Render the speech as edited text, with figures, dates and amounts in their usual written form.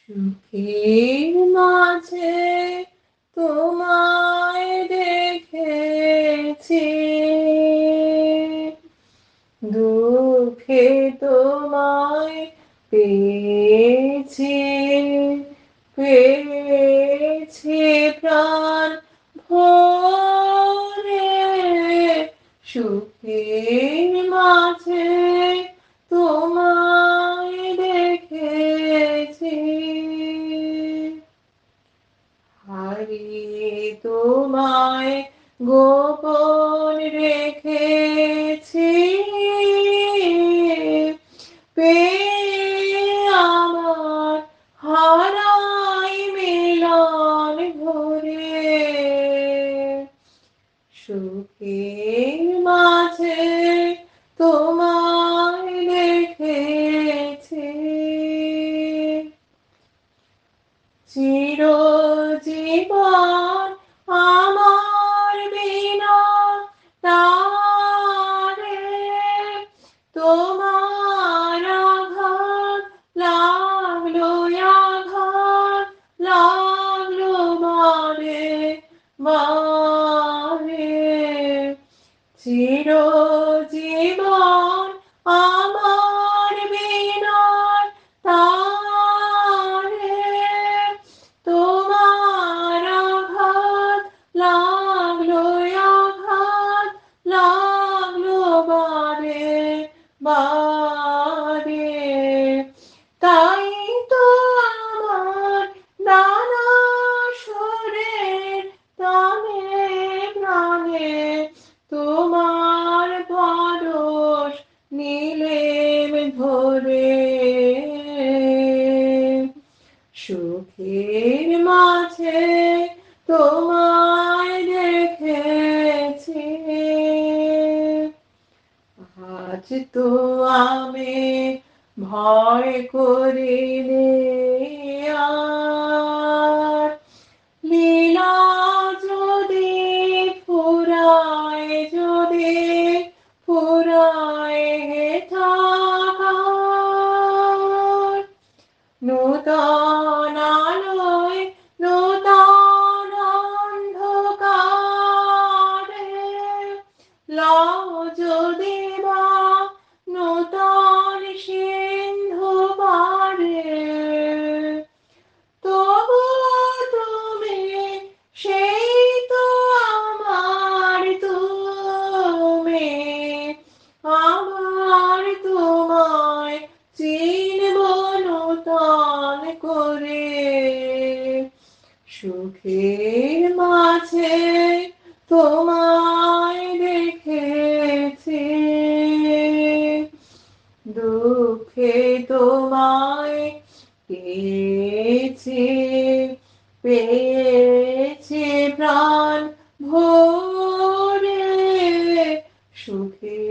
সুখের মাঝে তোমায় দেখেছি, দুঃখে তোমায় পেয়েছি, পেয়েছি প্রাণ ভরে। সুখের মাঝে তোমায় দেখেছি, হারিয়ে তোমায় গোপন রেখেছি, পেয়ে আমার হারাই মিলন ভরে। সুখের মাঝে তোমায় দেখেছি, চিরজীবন আমার বিনা তারে, তোমার আঘাত লাগলো, আঘাত লাগলো বারে বারে। চিরজীবন আমার বিনা তারে, তোমার আঘাত লাগলো, আঘাত লাগলো বারে বারে। তাই তো আমার নানা সুরের তানে প্রাণে তোমার পরশ নিলেম ধরে। সুখের মাঝে তোমায় দেখেছি, আজ তো আমি ভয় করিনি আর, লীলা যদি ফুরায়, যদি ফুরায় থাকার, নূতন আলোয় নূতন অন্ধকারে, লও যদি বা নূতন সিন্ধু পারে, তবু তুমি সেই তো আমার, তুমি আমার, তোমায় চিনব নূতন করে। সুখের মাঝে তোমায় দেখেছি, দুঃখে তোমায় পেয়েছি, পেয়েছি প্রাণ ভরে। সুখে